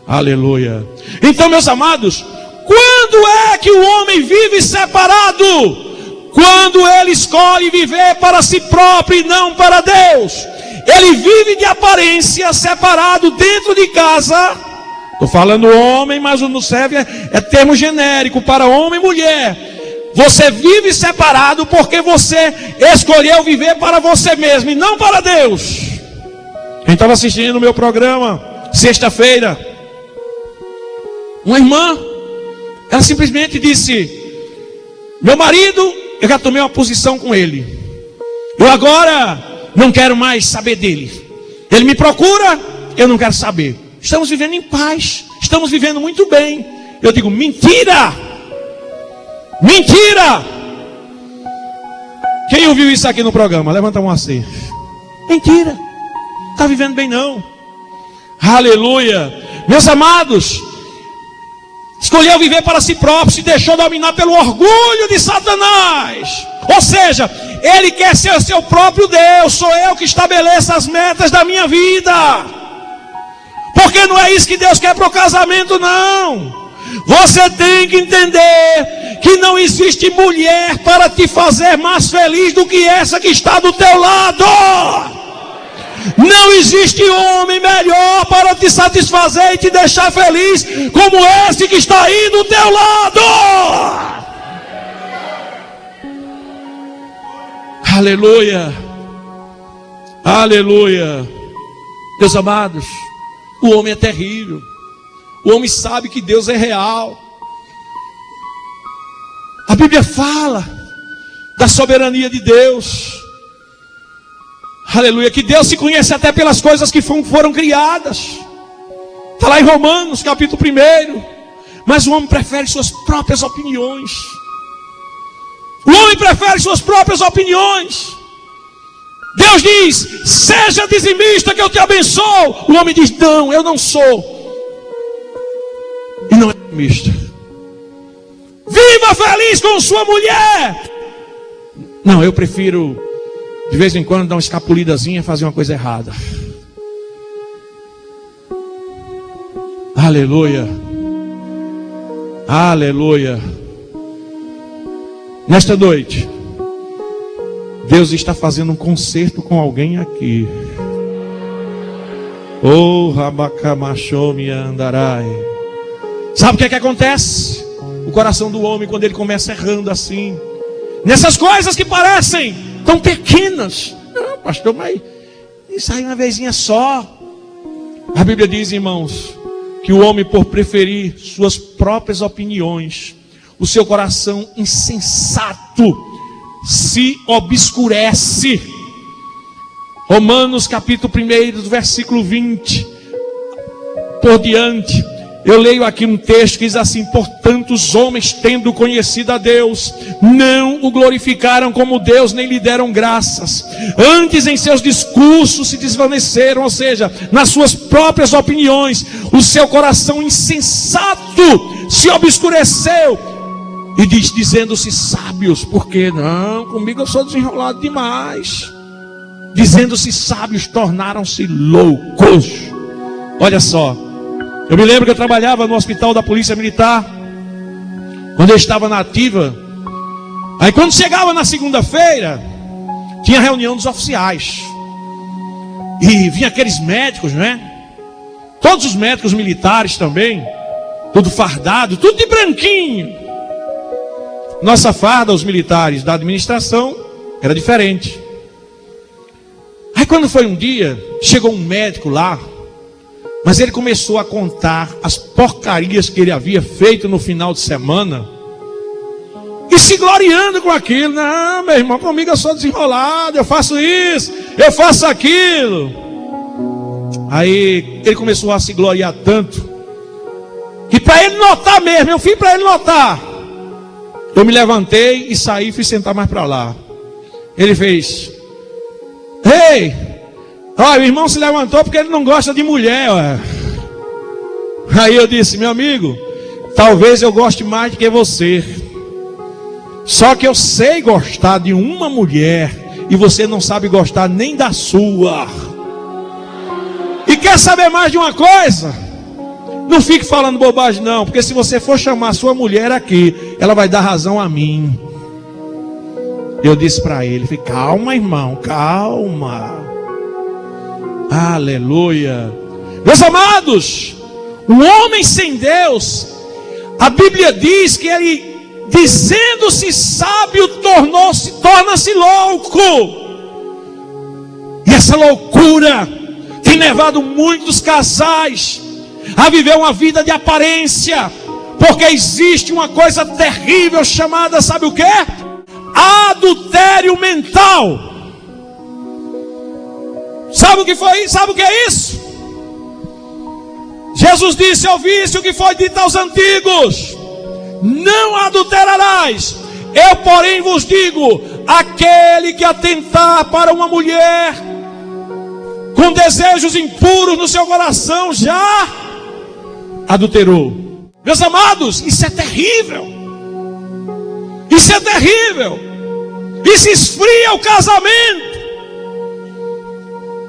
aleluia. Então, meus amados, quando é que o homem vive separado? Quando ele escolhe viver para si próprio e não para Deus. Ele vive de aparência separado dentro de casa. Estou falando homem, mas o não serve é termo genérico para homem e mulher. Você vive separado porque você escolheu viver para você mesmo e não para Deus. Quem estava assistindo o meu programa sexta-feira, uma irmã, ela simplesmente disse: meu marido, eu já tomei uma posição com ele, eu agora não quero mais saber dele. Ele me procura, eu não quero saber. Estamos vivendo em paz, estamos vivendo muito bem. Eu digo: mentira! Mentira! Quem ouviu isso aqui no programa? Levanta a mão assim. Mentira! Não está vivendo bem não. Aleluia! Meus amados, escolheu viver para si próprio, se deixou dominar pelo orgulho de Satanás. Ou seja, ele quer ser o seu próprio Deus. Sou eu que estabeleço as metas da minha vida. Porque não é isso que Deus quer para o casamento, não. Você tem que entender que não existe mulher para te fazer mais feliz do que essa que está do teu lado. Não existe homem melhor para te satisfazer e te deixar feliz como esse que está aí do teu lado. Aleluia. Aleluia. Meus amados, o homem é terrível. O homem sabe que Deus é real. A Bíblia fala da soberania de Deus. Aleluia, que Deus se conhece até pelas coisas que foram criadas. Está lá em Romanos, capítulo 1. Mas o homem prefere suas próprias opiniões. O homem prefere suas próprias opiniões. Deus diz: seja dizimista que eu te abençoo. O homem diz: não, eu não sou. E não é dizimista. viva feliz com sua mulher. Não, eu prefiro de vez em quando dar uma escapulidazinha e fazer uma coisa errada. Aleluia. Aleluia. Nesta noite, Deus está fazendo um concerto com alguém aqui. Oh, Rabacamachomi andarai. Sabe o que é que acontece? O coração do homem, quando ele começa errando assim, nessas coisas que parecem tão pequenas. Não, pastor, mas isso aí uma vezinha só. A Bíblia diz, irmãos, que o homem, por preferir suas próprias opiniões, o seu coração insensato se obscurece. Romanos capítulo 1, do versículo 20 por diante, eu leio aqui um texto que diz assim: portanto os homens, tendo conhecido a Deus, não o glorificaram como Deus, nem lhe deram graças. Antes em seus discursos se desvaneceram, ou seja, nas suas próprias opiniões, o seu coração insensato se obscureceu. E dizendo-se sábios, porque não, comigo eu sou desenrolado demais. Dizendo-se sábios, tornaram-se loucos. Olha só, eu me lembro que eu trabalhava no hospital da Polícia Militar, quando eu estava na ativa. Aí quando chegava na segunda-feira, tinha reunião dos oficiais. E vinha aqueles médicos, né? Todos os médicos militares também, tudo fardado, tudo de branquinho. Nossa farda, os militares da administração, era diferente. Aí quando foi um dia, chegou um médico lá, mas ele começou a contar as porcarias que ele havia feito no final de semana, e se gloriando com aquilo. Não, meu irmão, comigo eu sou desenrolado, eu faço isso, eu faço aquilo. Aí ele começou a se gloriar tanto, que para ele notar mesmo, eu fui para ele notar, eu me levantei e saí e fui sentar mais para lá. Ele fez: ei, ó, o irmão se levantou porque ele não gosta de mulher, ué. Aí eu disse: meu amigo, talvez eu goste mais do que você. Só que eu sei gostar de uma mulher e você não sabe gostar nem da sua. E quer saber mais de uma coisa? Não fique falando bobagem não, porque se você for chamar a sua mulher aqui, ela vai dar razão a mim. Eu disse para ele, falei: calma, irmão, calma. Aleluia. Meus amados, o homem sem Deus, a Bíblia diz que ele, dizendo-se sábio, torna-se louco. E essa loucura tem levado muitos casais a viver uma vida de aparência, porque existe uma coisa terrível chamada, sabe o que? Adultério mental. Sabe o que foi? Sabe o que é isso? Jesus disse: ouviste o que foi dito aos antigos: não adulterarás. Eu, porém, vos digo: aquele que atentar para uma mulher com desejos impuros no seu coração já adulterou. Meus amados, isso é terrível. Isso é terrível. Isso esfria o casamento.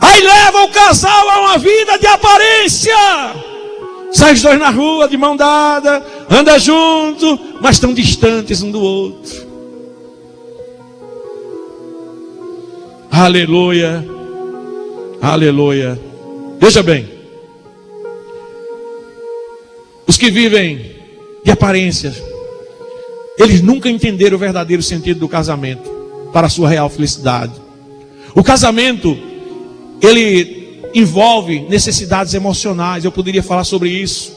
Aí leva o casal a uma vida de aparência. Sai os dois na rua de mão dada, anda junto, mas estão distantes um do outro. Aleluia. Aleluia. Veja bem, os que vivem de aparências, eles nunca entenderam o verdadeiro sentido do casamento para a sua real felicidade. O casamento, ele envolve necessidades emocionais. Eu poderia falar sobre isso.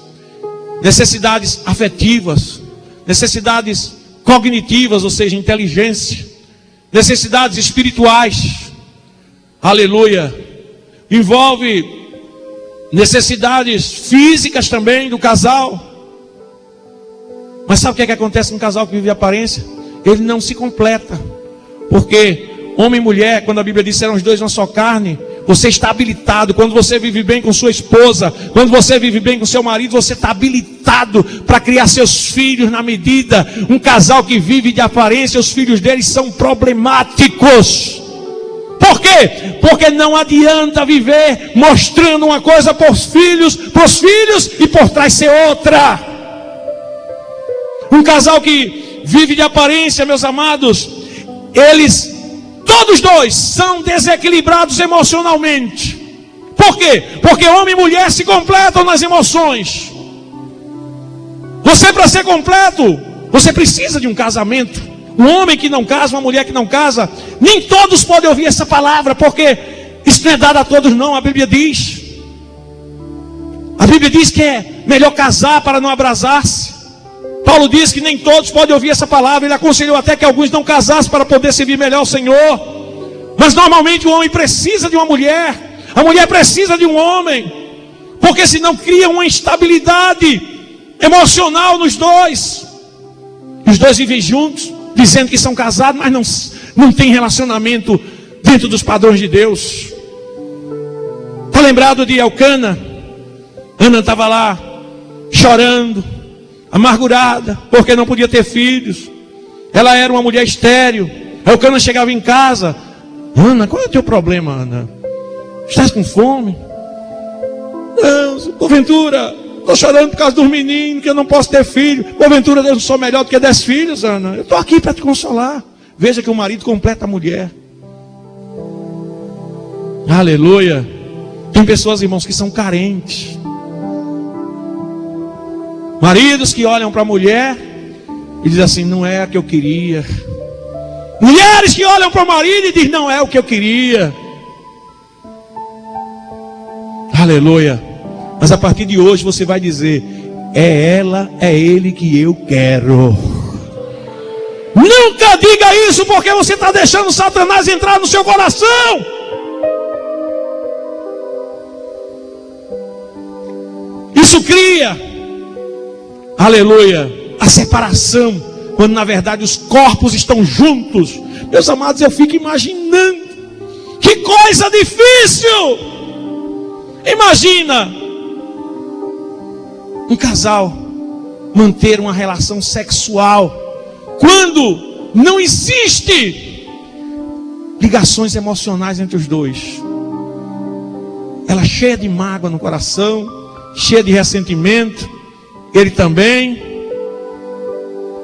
Necessidades afetivas, necessidades cognitivas, ou seja, inteligência, necessidades espirituais. Aleluia. Envolve necessidades físicas também do casal. Mas sabe o que acontece no casal que vive de aparência? Ele não se completa. Porque homem e mulher, quando a Bíblia diz que eram os dois uma só carne, você está habilitado. Quando você vive bem com sua esposa, quando você vive bem com seu marido, você está habilitado para criar seus filhos na medida. Um casal que vive de aparência, os filhos deles são problemáticos. Por quê? Porque não adianta viver mostrando uma coisa para os filhos e por trás ser outra. Um casal que vive de aparência, meus amados, eles, todos dois, são desequilibrados emocionalmente. Por quê? Porque homem e mulher se completam nas emoções. Você, para ser completo, você precisa de um casamento. Um homem que não casa, uma mulher que não casa, nem todos podem ouvir essa palavra, porque isso não é dado a todos não. A Bíblia diz que é melhor casar para não abrasar-se. Paulo diz que nem todos podem ouvir essa palavra. Ele aconselhou até que alguns não casassem para poder servir melhor ao Senhor. Mas normalmente o homem precisa de uma mulher, a mulher precisa de um homem, porque senão cria uma instabilidade emocional nos dois. Os dois vivem juntos, dizendo que são casados, mas não tem relacionamento dentro dos padrões de Deus. Está lembrado de Elcana? Ana estava lá chorando, amargurada, porque não podia ter filhos. Ela era uma mulher estéril. Elcana chegava em casa: Ana, qual é o teu problema, Ana? Estás com fome? Não, porventura estou chorando por causa dos meninos, que eu não posso ter filho. Porventura eu não sou melhor do que 10 filhos, Ana. Eu estou aqui para te consolar. Veja que o marido completa a mulher. Aleluia. Tem pessoas, irmãos, que são carentes. Maridos que olham para a mulher e dizem assim: não é a que eu queria. Mulheres que olham para o marido e dizem: não é o que eu queria. Aleluia. Mas a partir de hoje você vai dizer: é ela, é ele que eu quero. Nunca diga isso, porque você está deixando Satanás entrar no seu coração. Isso cria, aleluia, a separação, quando na verdade os corpos estão juntos. Meus amados, eu fico imaginando, que coisa difícil. Imagina um casal manter uma relação sexual quando não existe ligações emocionais entre os dois. Ela cheia de mágoa no coração, cheia de ressentimento, ele também.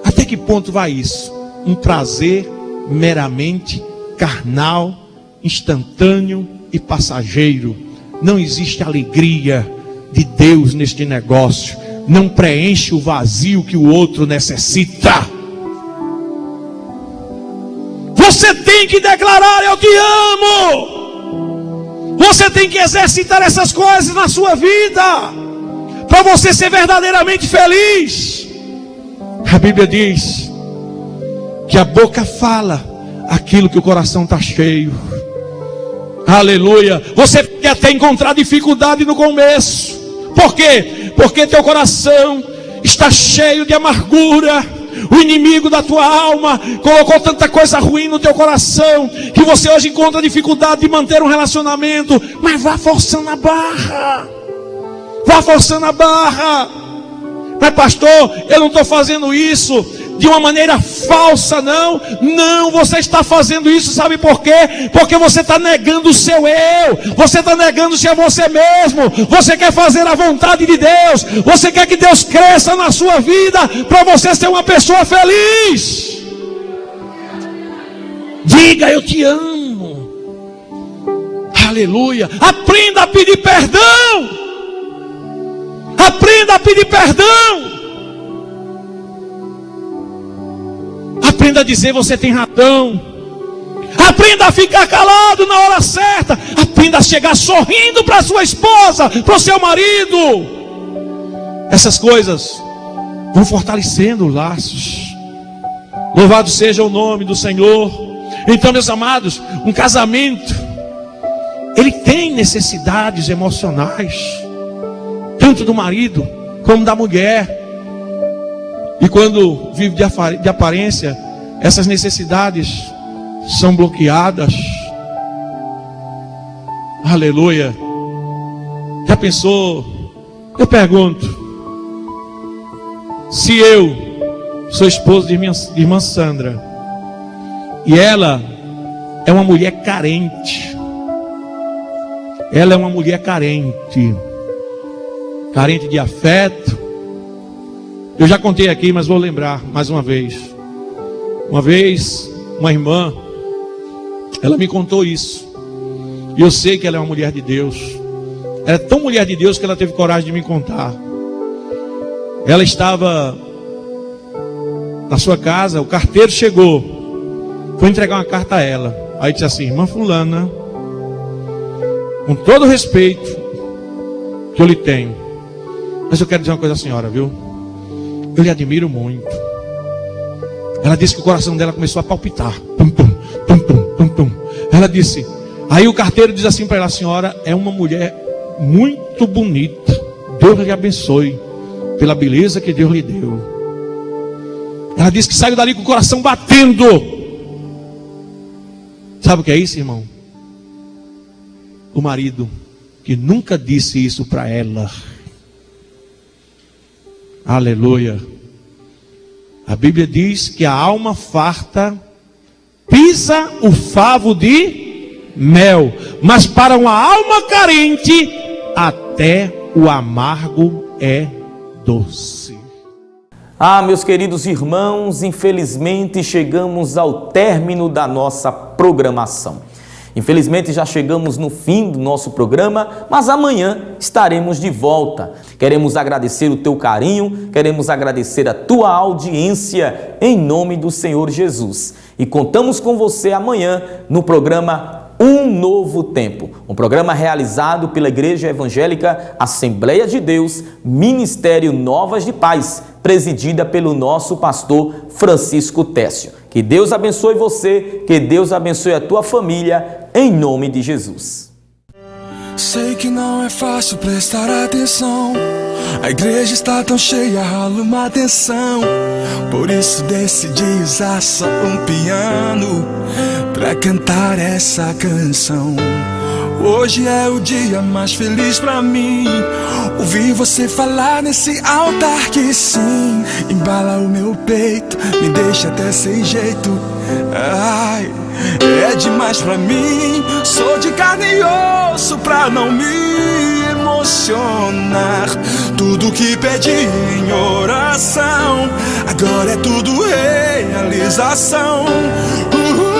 Até que ponto vai isso? Um prazer meramente carnal, instantâneo e passageiro. Não existe alegria de Deus neste negócio. Não preenche o vazio que o outro necessita. Você tem que declarar: eu te amo. Você tem que exercitar essas coisas na sua vida, para você ser verdadeiramente feliz. A Bíblia diz que a boca fala aquilo que o coração está cheio. Aleluia. Você pode até encontrar dificuldade no começo. Por quê? Porque teu coração está cheio de amargura. O inimigo da tua alma colocou tanta coisa ruim no teu coração, que você hoje encontra dificuldade de manter um relacionamento. Mas vá forçando a barra. Vá forçando a barra. Mas pastor, eu não estou fazendo isso de uma maneira falsa, não. Não, você está fazendo isso, sabe por quê? Porque você está negando o seu eu. Você está negando-se a você mesmo. Você quer fazer a vontade de Deus. Você quer que Deus cresça na sua vida, para você ser uma pessoa feliz. Diga: eu te amo. Aleluia. Aprenda a pedir perdão. Aprenda a pedir perdão. Aprenda a dizer: você tem razão. Aprenda a ficar calado na hora certa. Aprenda a chegar sorrindo para sua esposa, para o seu marido. Essas coisas vão fortalecendo os laços. Louvado seja o nome do Senhor. Então, meus amados, um casamento, ele tem necessidades emocionais, tanto do marido como da mulher. E quando vive de aparência, essas necessidades são bloqueadas. Aleluia. Já pensou? Eu pergunto: se eu sou esposo de minha irmã Sandra e ela é uma mulher carente, ela é uma mulher carente de afeto. Eu já contei aqui, mas vou lembrar mais uma vez. Uma vez, uma irmã, ela me contou isso. E eu sei que ela é uma mulher de Deus. Ela é tão mulher de Deus que ela teve coragem de me contar. Ela estava na sua casa, o carteiro chegou, foi entregar uma carta a ela. Aí disse assim: irmã fulana, com todo o respeito que eu lhe tenho, mas eu quero dizer uma coisa à senhora, viu? Eu lhe admiro muito. Ela disse que o coração dela começou a palpitar. Pum, pum, pum, pum, pum, pum. Ela disse, aí o carteiro diz assim para ela: a senhora é uma mulher muito bonita, Deus lhe abençoe pela beleza que Deus lhe deu. Ela disse que saiu dali com o coração batendo. Sabe o que é isso, irmão? O marido que nunca disse isso para ela. Aleluia. A Bíblia diz que a alma farta pisa o favo de mel, mas para uma alma carente até o amargo é doce. Ah, meus queridos irmãos, infelizmente chegamos ao término da nossa programação. Infelizmente já chegamos no fim do nosso programa, mas amanhã estaremos de volta. Queremos agradecer o teu carinho, queremos agradecer a tua audiência em nome do Senhor Jesus. E contamos com você amanhã no programa Um Novo Tempo, um programa realizado pela Igreja Evangélica Assembleia de Deus, Ministério Novas de Paz, presidida pelo nosso pastor Francisco Técio. Que Deus abençoe você, que Deus abençoe a tua família, em nome de Jesus. Sei que não é fácil prestar atenção, a igreja está tão cheia, rola uma tensão. Por isso decidi usar só um piano pra cantar essa canção. Hoje é o dia mais feliz pra mim, ouvir você falar nesse altar que sim, embala o meu peito, me deixa até sem jeito. Ai, é demais pra mim, sou de carne e osso pra não me emocionar. Tudo que pedi em oração, agora é tudo realização.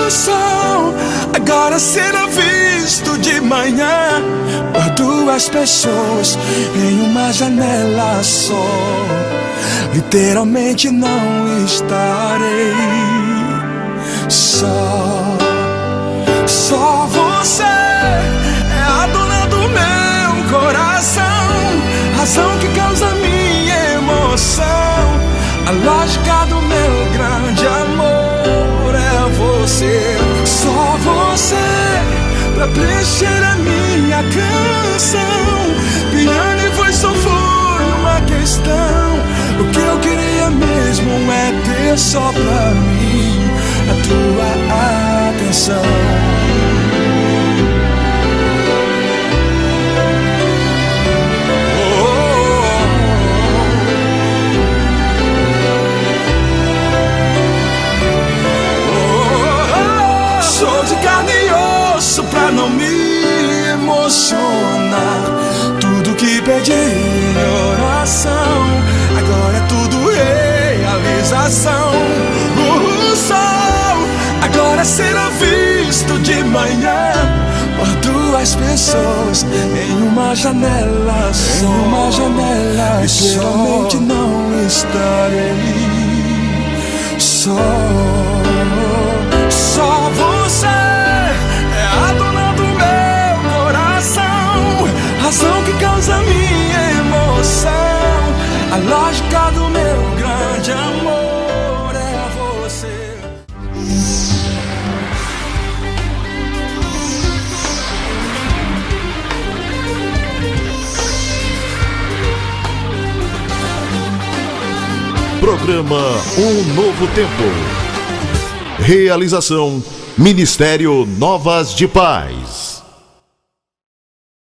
O sol agora será visto de manhã por duas pessoas em uma janela só. Literalmente não estarei só. Só você é a dona do meu coração, razão que causa minha emoção. A lógica do meu grande amor é você. Só você pra preencher a minha canção. Piano e voz só foi uma questão. O que eu queria mesmo é ter só pra mim a tua atenção. Pra não me emocionar, tudo que pedi em oração, agora é tudo realização. O sol agora será visto de manhã por duas pessoas em uma janela só. Em uma janela literalmente não estarei só. Só você é a dona do meu coração, razão que causa minha emoção. A lógica do meu grande amor é você. Programa Um Novo Tempo. Realização Ministério Novas de Paz.